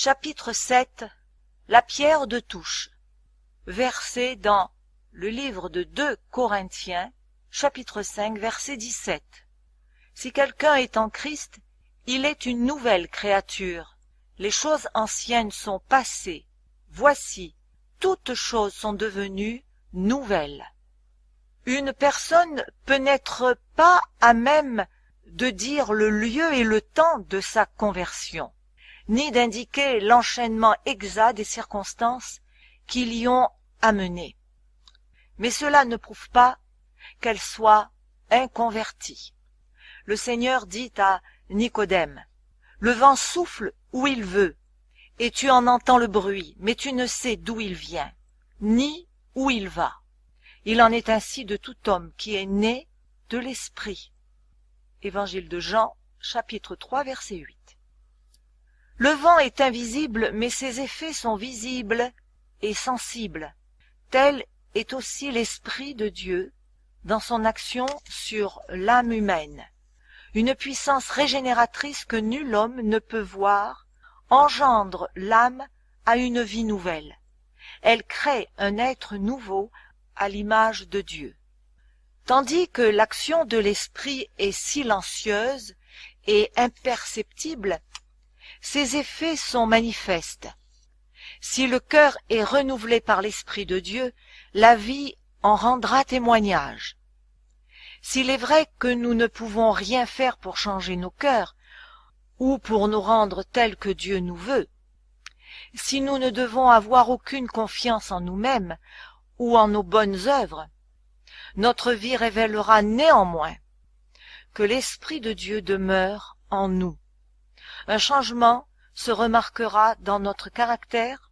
Chapitre 7. La pierre de touche. Verset dans le livre de 2 Corinthiens, chapitre 5, verset 17. Si quelqu'un est en Christ, il est une nouvelle créature. Les choses anciennes sont passées. Voici, toutes choses sont devenues nouvelles. Une personne peut n'être pas à même de dire le lieu et le temps de sa conversion, ni d'indiquer l'enchaînement exact des circonstances qui l'y ont amenée. Mais cela ne prouve pas qu'elle soit inconvertie. Le Seigneur dit à Nicodème, « Le vent souffle où il veut, et tu en entends le bruit, mais tu ne sais d'où il vient, ni où il va. Il en est ainsi de tout homme qui est né de l'Esprit. » Évangile de Jean, chapitre 3, verset 8. Le vent est invisible, mais ses effets sont visibles et sensibles. Tel est aussi l'Esprit de Dieu dans son action sur l'âme humaine. Une puissance régénératrice que nul homme ne peut voir engendre l'âme à une vie nouvelle. Elle crée un être nouveau à l'image de Dieu. Tandis que l'action de l'Esprit est silencieuse et imperceptible, ses effets sont manifestes. Si le cœur est renouvelé par l'Esprit de Dieu, la vie en rendra témoignage. S'il est vrai que nous ne pouvons rien faire pour changer nos cœurs, ou pour nous rendre tels que Dieu nous veut, si nous ne devons avoir aucune confiance en nous-mêmes ou en nos bonnes œuvres, notre vie révélera néanmoins que l'Esprit de Dieu demeure en nous. Un changement se remarquera dans notre caractère,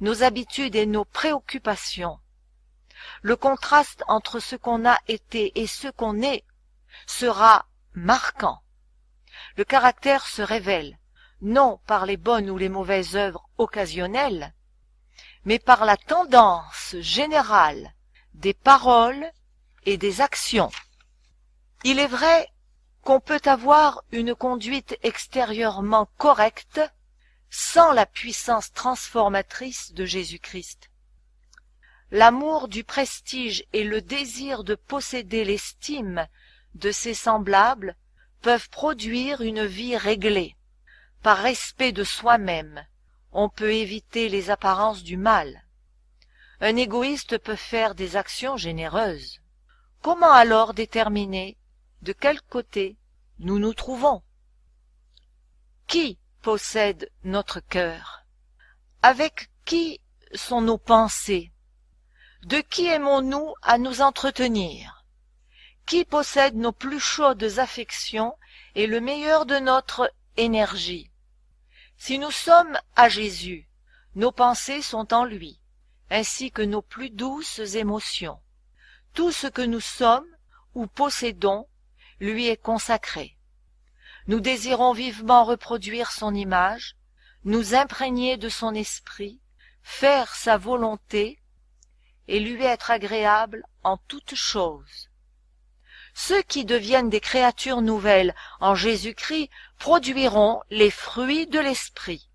nos habitudes et nos préoccupations. Le contraste entre ce qu'on a été et ce qu'on est sera marquant. Le caractère se révèle, non par les bonnes ou les mauvaises œuvres occasionnelles, mais par la tendance générale des paroles et des actions. Il est vrai qu'on peut avoir une conduite extérieurement correcte sans la puissance transformatrice de Jésus-Christ. L'amour du prestige et le désir de posséder l'estime de ses semblables peuvent produire une vie réglée. Par respect de soi-même, on peut éviter les apparences du mal. Un égoïste peut faire des actions généreuses. Comment alors déterminer de quel côté nous nous trouvons? Qui possède notre cœur? Avec qui sont nos pensées? De qui aimons-nous à nous entretenir? Qui possède nos plus chaudes affections et le meilleur de notre énergie? Si nous sommes à Jésus, nos pensées sont en lui, ainsi que nos plus douces émotions. Tout ce que nous sommes ou possédons lui est consacré. Nous désirons vivement reproduire son image, nous imprégner de son esprit, faire sa volonté et lui être agréable en toutes choses. Ceux qui deviennent des créatures nouvelles en Jésus-Christ produiront les fruits de l'esprit: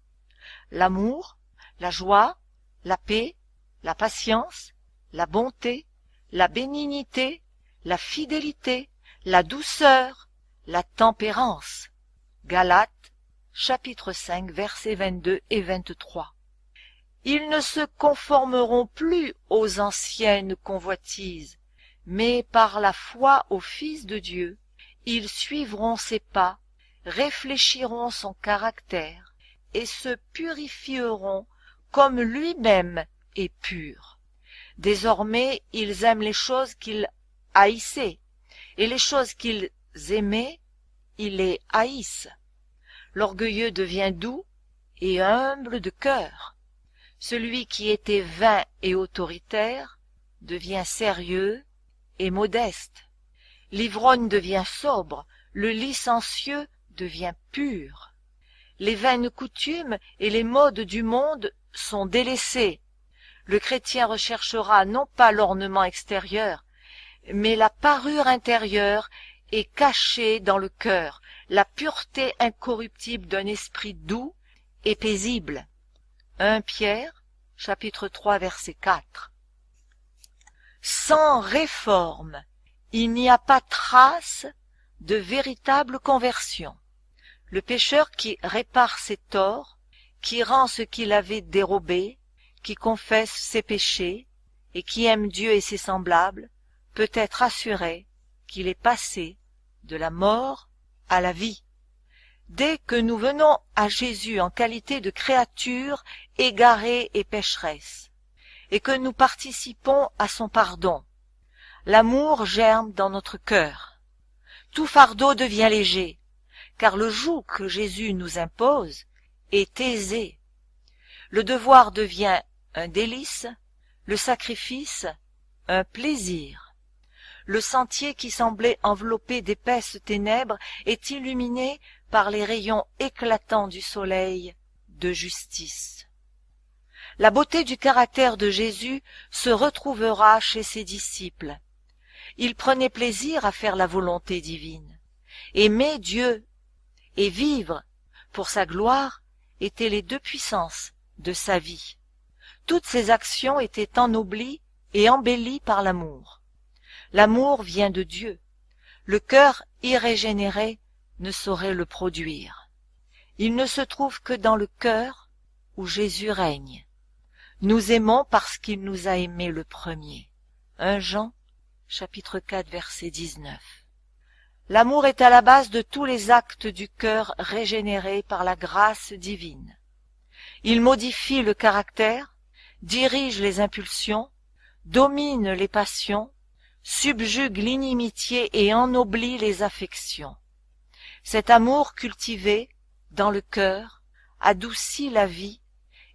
l'amour, la joie, la paix, la patience, la bonté, la bénignité, la fidélité, la douceur, la tempérance. Galates, chapitre 5, versets 22 et 23. Ils ne se conformeront plus aux anciennes convoitises, mais par la foi au Fils de Dieu, ils suivront ses pas, réfléchiront son caractère, et se purifieront comme lui-même est pur. Désormais, ils aiment les choses qu'ils haïssaient, et les choses qu'ils aimaient, ils les haïssent. L'orgueilleux devient doux et humble de cœur. Celui qui était vain et autoritaire devient sérieux et modeste. L'ivrogne devient sobre, le licencieux devient pur. Les vaines coutumes et les modes du monde sont délaissés. Le chrétien recherchera non pas l'ornement extérieur, mais la parure intérieure est cachée dans le cœur, la pureté incorruptible d'un esprit doux et paisible. 1 Pierre, chapitre 3, verset 4. Sans réforme, il n'y a pas trace de véritable conversion. Le pécheur qui répare ses torts, qui rend ce qu'il avait dérobé, qui confesse ses péchés et qui aime Dieu et ses semblables, peut être assuré qu'il est passé de la mort à la vie. Dès que nous venons à Jésus en qualité de créature égarée et pécheresse, et que nous participons à son pardon, l'amour germe dans notre cœur. Tout fardeau devient léger, car le joug que Jésus nous impose est aisé. Le devoir devient un délice, le sacrifice un plaisir. Le sentier qui semblait enveloppé d'épaisses ténèbres est illuminé par les rayons éclatants du soleil de justice. La beauté du caractère de Jésus se retrouvera chez ses disciples. Il prenait plaisir à faire la volonté divine. Aimer Dieu et vivre pour sa gloire étaient les deux puissances de sa vie. Toutes ses actions étaient ennoblies et embellies par l'amour. L'amour vient de Dieu. Le cœur irrégénéré ne saurait le produire. Il ne se trouve que dans le cœur où Jésus règne. Nous aimons parce qu'il nous a aimés le premier. 1 Jean, chapitre 4, verset 19. L'amour est à la base de tous les actes du cœur régénéré par la grâce divine. Il modifie le caractère, dirige les impulsions, domine les passions, subjugue l'inimitié et ennoblit les affections. Cet amour cultivé dans le cœur adoucit la vie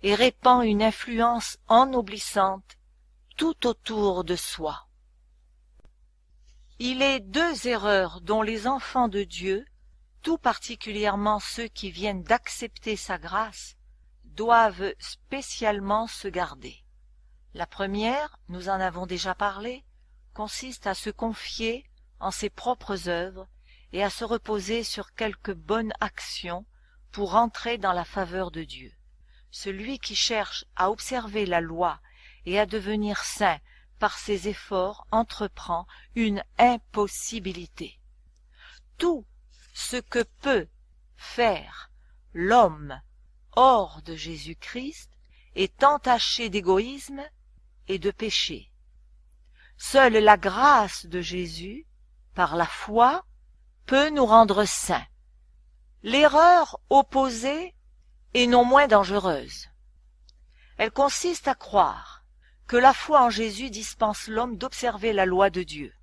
et répand une influence ennoblissante tout autour de soi. Il est deux erreurs dont les enfants de Dieu, tout particulièrement ceux qui viennent d'accepter sa grâce, doivent spécialement se garder. La première, nous en avons déjà parlé, consiste à se confier en ses propres œuvres et à se reposer sur quelque bonne action pour entrer dans la faveur de Dieu. Celui qui cherche à observer la loi et à devenir saint par ses efforts entreprend une impossibilité. Tout ce que peut faire l'homme hors de Jésus-Christ est entaché d'égoïsme et de péché. Seule la grâce de Jésus, par la foi, peut nous rendre saints. L'erreur opposée est non moins dangereuse. Elle consiste à croire que la foi en Jésus dispense l'homme d'observer la loi de Dieu,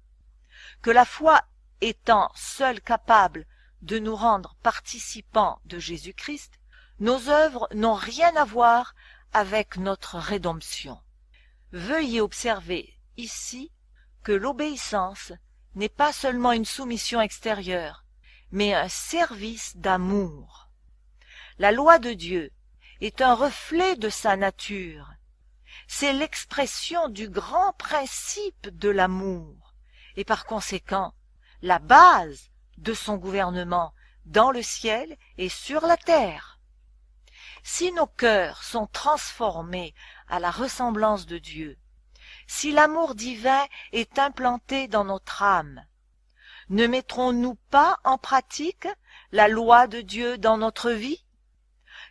que la foi étant seule capable de nous rendre participants de Jésus-Christ, nos œuvres n'ont rien à voir avec notre rédemption. Veuillez observer ici que l'obéissance n'est pas seulement une soumission extérieure, mais un service d'amour. La loi de Dieu est un reflet de sa nature. C'est l'expression du grand principe de l'amour, et par conséquent, la base de son gouvernement dans le ciel et sur la terre. Si nos cœurs sont transformés à la ressemblance de Dieu, si l'amour divin est implanté dans notre âme, ne mettrons-nous pas en pratique la loi de Dieu dans notre vie?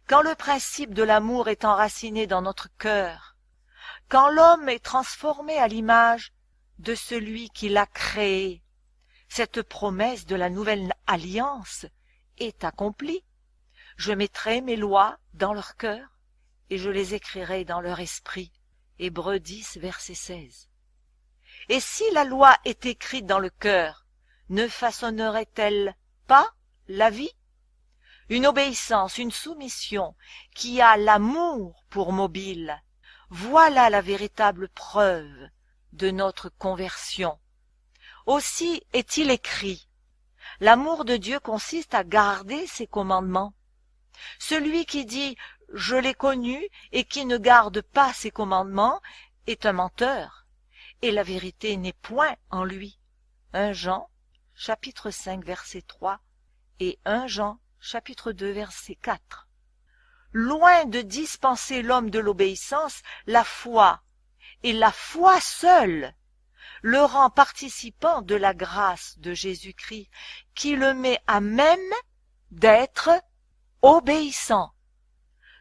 Quand le principe de l'amour est enraciné dans notre cœur, quand l'homme est transformé à l'image de celui qui l'a créé, cette promesse de la nouvelle alliance est accomplie. Je mettrai mes lois dans leur cœur et je les écrirai dans leur esprit. Hébreux 10, verset 16. Et si la loi est écrite dans le cœur, ne façonnerait-elle pas la vie? Une obéissance, une soumission qui a l'amour pour mobile, voilà la véritable preuve de notre conversion. Aussi est-il écrit, l'amour de Dieu consiste à garder ses commandements. Celui qui dit « je l'ai connu » et qui ne garde pas ses commandements est un menteur, et la vérité n'est point en lui. 1 Jean, chapitre 5, verset 3 et 1 Jean, chapitre 2, verset 4. loin de dispenser l'homme de l'obéissance, la foi, et la foi seule, le rend participant de la grâce de Jésus-Christ, qui le met à même d'être obéissant.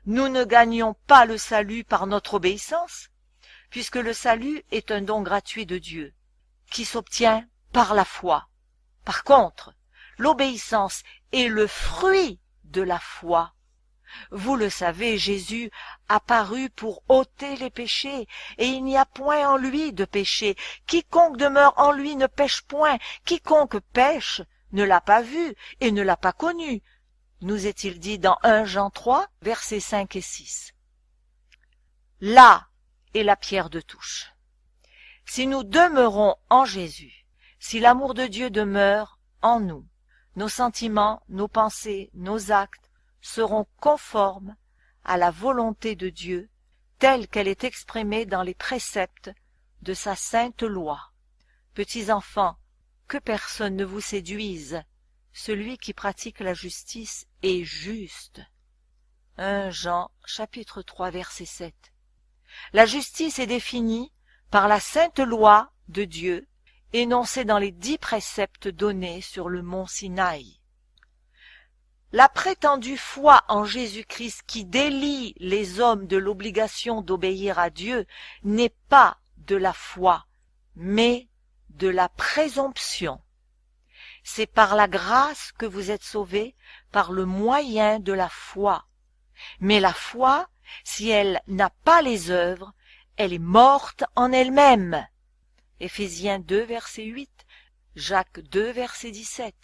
Nous ne gagnons pas le salut par notre obéissance, puisque le salut est un don gratuit de Dieu, qui s'obtient par la foi. Par contre, l'obéissance est le fruit de la foi. Vous le savez, Jésus apparut pour ôter les péchés, et il n'y a point en lui de péché. Quiconque demeure en lui ne pêche point. Quiconque pêche ne l'a pas vu et ne l'a pas connu, nous est-il dit dans 1 Jean 3, versets 5 et 6. Là est la pierre de touche. Si nous demeurons en Jésus, si l'amour de Dieu demeure en nous, nos sentiments, nos pensées, nos actes seront conformes à la volonté de Dieu telle qu'elle est exprimée dans les préceptes de sa sainte loi. Petits enfants, que personne ne vous séduise, celui qui pratique la justice est juste. 1 Jean chapitre 3 verset 7. La justice est définie par la sainte loi de Dieu énoncée dans les 10 préceptes donnés sur le mont Sinaï. La prétendue foi en Jésus-Christ qui délie les hommes de l'obligation d'obéir à Dieu n'est pas de la foi, mais de la présomption. C'est par la grâce que vous êtes sauvés par le moyen de la foi. Mais la foi, si elle n'a pas les œuvres, elle est morte en elle-même. Éphésiens 2, verset 8, Jacques 2, verset 17.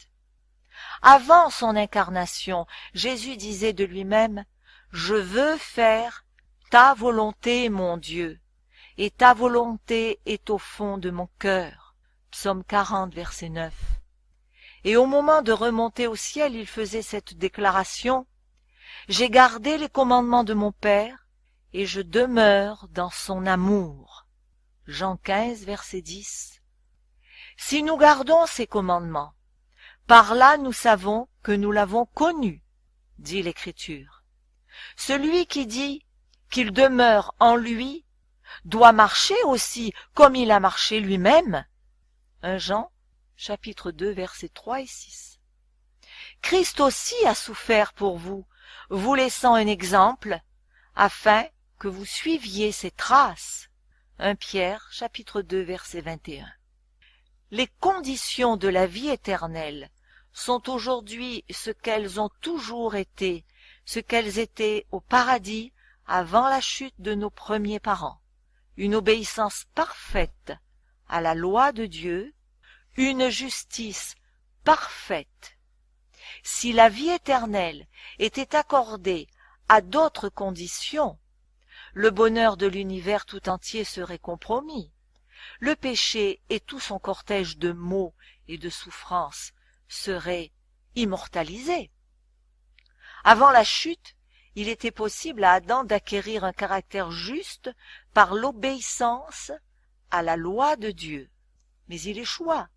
Avant son incarnation, Jésus disait de lui-même « Je veux faire ta volonté, mon Dieu, et ta volonté est au fond de mon cœur. » Psaume 40, verset 9. Et au moment de remonter au ciel, il faisait cette déclaration « J'ai gardé les commandements de mon Père, et je demeure dans son amour. » Jean 15, verset 10. Si nous gardons ces commandements, par là nous savons que nous l'avons connu, dit l'Écriture. Celui qui dit qu'il demeure en lui doit marcher aussi comme il a marché lui-même. 1 Jean, chapitre 2, versets 3 et 6. Christ aussi a souffert pour vous, vous laissant un exemple, afin que vous suiviez ses traces. 1 Pierre, chapitre 2, verset 21. Les conditions de la vie éternelle sont aujourd'hui ce qu'elles ont toujours été, ce qu'elles étaient au paradis avant la chute de nos premiers parents. Une obéissance parfaite à la loi de Dieu, une justice parfaite. Si la vie éternelle était accordée à d'autres conditions, le bonheur de l'univers tout entier serait compromis. Le péché et tout son cortège de maux et de souffrances seraient immortalisés. Avant la chute, il était possible à Adam d'acquérir un caractère juste par l'obéissance à la loi de Dieu. Mais il échoua,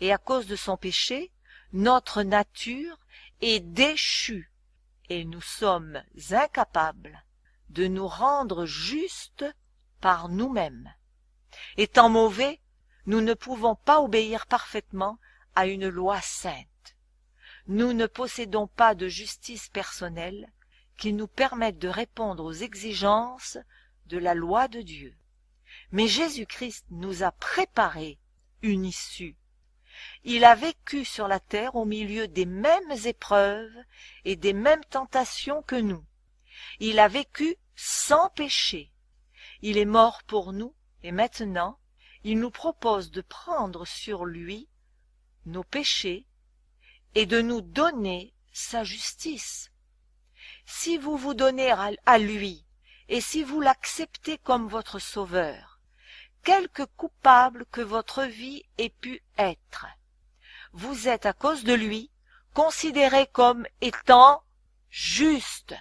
et à cause de son péché, notre nature est déchue, et nous sommes incapables de nous rendre justes par nous-mêmes. Étant mauvais, nous ne pouvons pas obéir parfaitement à une loi sainte. Nous ne possédons pas de justice personnelle qui nous permette de répondre aux exigences de la loi de Dieu. Mais Jésus-Christ nous a préparé une issue. Il a vécu sur la terre au milieu des mêmes épreuves et des mêmes tentations que nous. Il a vécu sans péché. Il est mort pour nous et maintenant, il nous propose de prendre sur lui nos péchés et de nous donner sa justice. Si vous vous donnez à lui et si vous l'acceptez comme votre sauveur, quelque coupable que votre vie ait pu être, vous êtes à cause de lui considéré comme étant juste.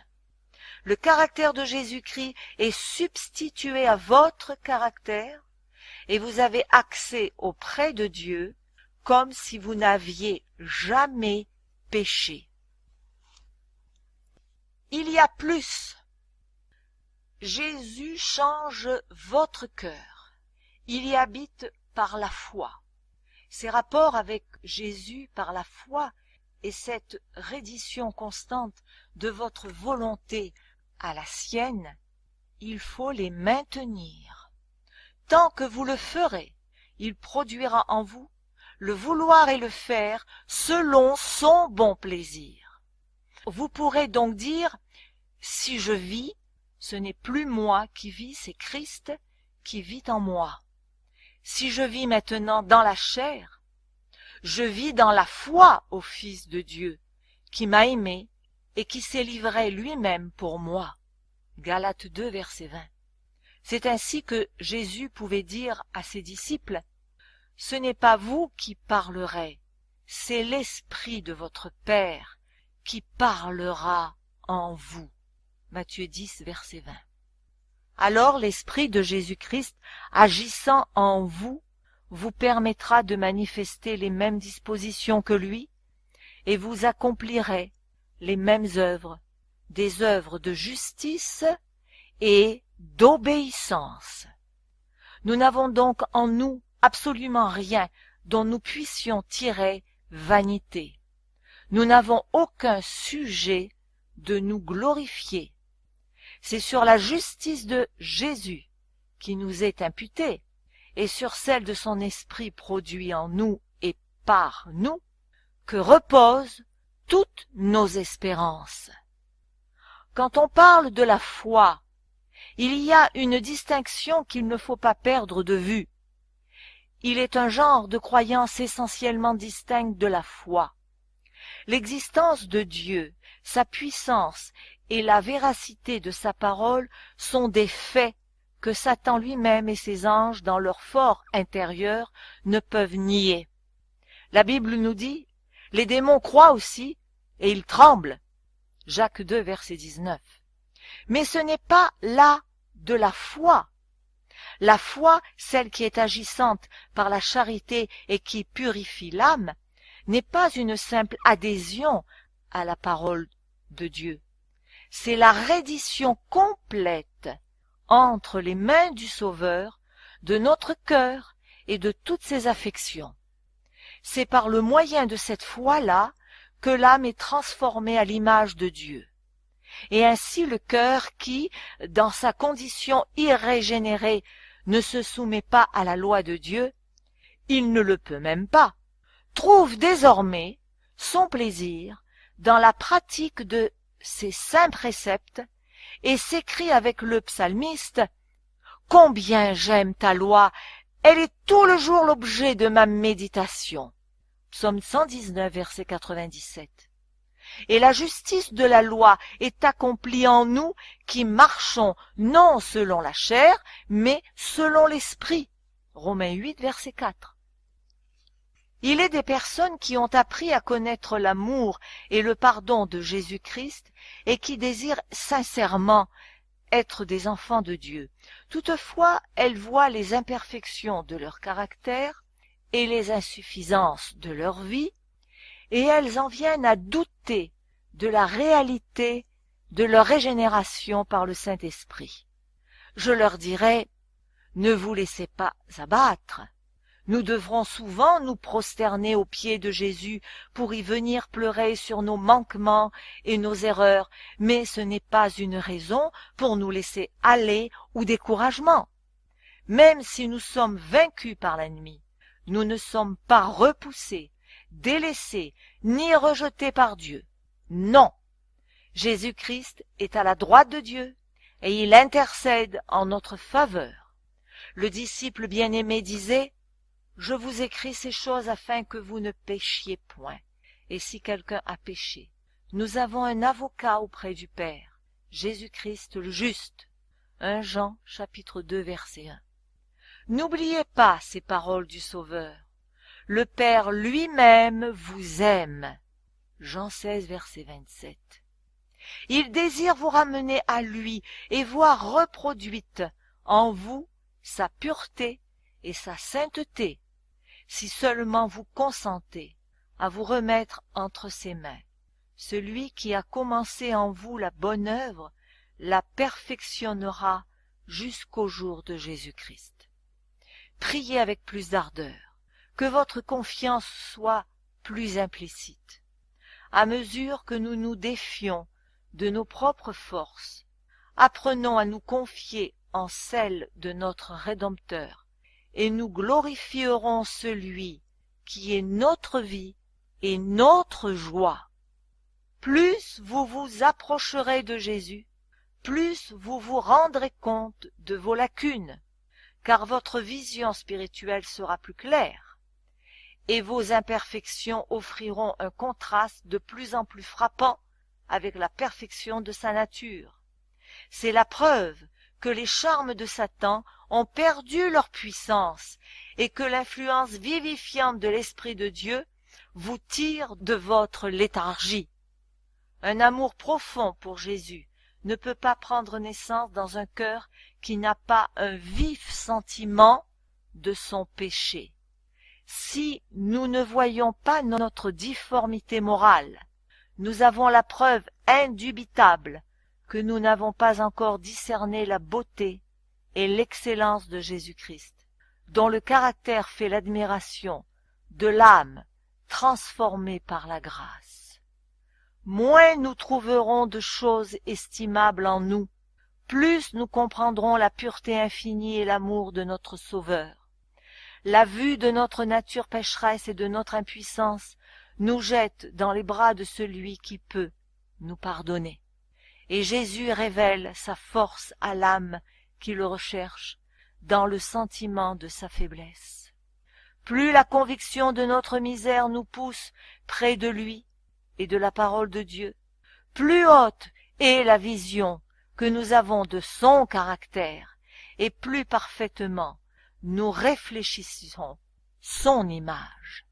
Le caractère de Jésus-Christ est substitué à votre caractère et vous avez accès auprès de Dieu comme si vous n'aviez jamais péché. il y a plus. Jésus change votre cœur. Il y habite par la foi. Ces rapports avec Jésus par la foi et cette reddition constante de votre volonté à la sienne, il faut les maintenir. Tant que vous le ferez, il produira en vous le vouloir et le faire selon son bon plaisir. Vous pourrez donc dire, si je vis, ce n'est plus moi qui vis, c'est Christ qui vit en moi. Si je vis maintenant dans la chair, je vis dans la foi au Fils de Dieu, qui m'a aimé et qui s'est livré lui-même pour moi. Galates 2, verset 20. C'est ainsi que Jésus pouvait dire à ses disciples, « Ce n'est pas vous qui parlerez, c'est l'Esprit de votre Père qui parlera en vous. » Matthieu 10, verset 20. Alors l'Esprit de Jésus-Christ, agissant en vous, vous permettra de manifester les mêmes dispositions que lui, et vous accomplirez les mêmes œuvres, des œuvres de justice et d'obéissance. Nous n'avons donc en nous absolument rien dont nous puissions tirer vanité. Nous n'avons aucun sujet de nous glorifier. C'est sur la justice de Jésus qui nous est imputée et sur celle de son esprit produit en nous et par nous que reposent toutes nos espérances. Quand on parle de la foi, il y a une distinction qu'il ne faut pas perdre de vue. Il est un genre de croyance essentiellement distincte de la foi. L'existence de Dieu, sa puissance et la véracité de sa parole sont des faits que Satan lui-même et ses anges, dans leur fort intérieur, ne peuvent nier. La Bible nous dit, les démons croient aussi, et ils tremblent. Jacques 2, verset 19. Mais ce n'est pas là de la foi. La foi, celle qui est agissante par la charité et qui purifie l'âme, n'est pas une simple adhésion à la parole de Dieu. C'est la reddition complète entre les mains du Sauveur de notre cœur et de toutes ses affections. C'est par le moyen de cette foi-là que l'âme est transformée à l'image de Dieu. Et ainsi le cœur qui, dans sa condition irrégénérée, ne se soumet pas à la loi de Dieu, il ne le peut même pas, trouve désormais son plaisir dans la pratique de ses saints préceptes et s'écrie avec le psalmiste « Combien j'aime ta loi, elle est tout le jour l'objet de ma méditation. » Psaume 119, verset 97. Et la justice de la loi est accomplie en nous qui marchons non selon la chair, mais selon l'esprit. Romains 8, verset 4. Il est des personnes qui ont appris à connaître l'amour et le pardon de Jésus-Christ et qui désirent sincèrement être des enfants de Dieu. Toutefois, elles voient les imperfections de leur caractère et les insuffisances de leur vie, et elles en viennent à douter de la réalité de leur régénération par le Saint-Esprit. Je leur dirai, ne vous laissez pas abattre. Nous devrons souvent nous prosterner aux pieds de Jésus pour y venir pleurer sur nos manquements et nos erreurs, mais ce n'est pas une raison pour nous laisser aller ou découragement. Même si nous sommes vaincus par l'ennemi, nous ne sommes pas repoussés, délaissés, ni rejetés par Dieu. Non, Jésus-Christ est à la droite de Dieu et il intercède en notre faveur. Le disciple bien-aimé disait, « Je vous écris ces choses afin que vous ne péchiez point. Et si quelqu'un a péché, nous avons un avocat auprès du Père, Jésus-Christ le juste. » 1 Jean chapitre 2 verset 1. N'oubliez pas ces paroles du Sauveur. Le Père lui-même vous aime. Jean 16 verset 27. Il désire vous ramener à lui et voir reproduite en vous sa pureté et sa sainteté, si seulement vous consentez à vous remettre entre ses mains. Celui qui a commencé en vous la bonne œuvre la perfectionnera jusqu'au jour de Jésus-Christ. Priez avec plus d'ardeur, que votre confiance soit plus implicite. À mesure que nous nous défions de nos propres forces, apprenons à nous confier en celle de notre Rédempteur, et nous glorifierons celui qui est notre vie et notre joie. Plus vous vous approcherez de Jésus, plus vous vous rendrez compte de vos lacunes, car votre vision spirituelle sera plus claire, et vos imperfections offriront un contraste de plus en plus frappant avec la perfection de sa nature. C'est la preuve que les charmes de Satan ont perdu leur puissance et que l'influence vivifiante de l'Esprit de Dieu vous tire de votre léthargie. Un amour profond pour Jésus ne peut pas prendre naissance dans un cœur qui n'a pas un vif sentiment de son péché. Si nous ne voyons pas notre difformité morale, nous avons la preuve indubitable que nous n'avons pas encore discerné la beauté et l'excellence de Jésus-Christ, dont le caractère fait l'admiration de l'âme transformée par la grâce. Moins nous trouverons de choses estimables en nous, plus nous comprendrons la pureté infinie et l'amour de notre Sauveur. La vue de notre nature pécheresse et de notre impuissance nous jette dans les bras de celui qui peut nous pardonner. Et Jésus révèle sa force à l'âme qui le recherche dans le sentiment de sa faiblesse. Plus la conviction de notre misère nous pousse près de lui et de la parole de Dieu, plus haute est la vision que nous avons de son caractère, et plus parfaitement nous réfléchissons son image.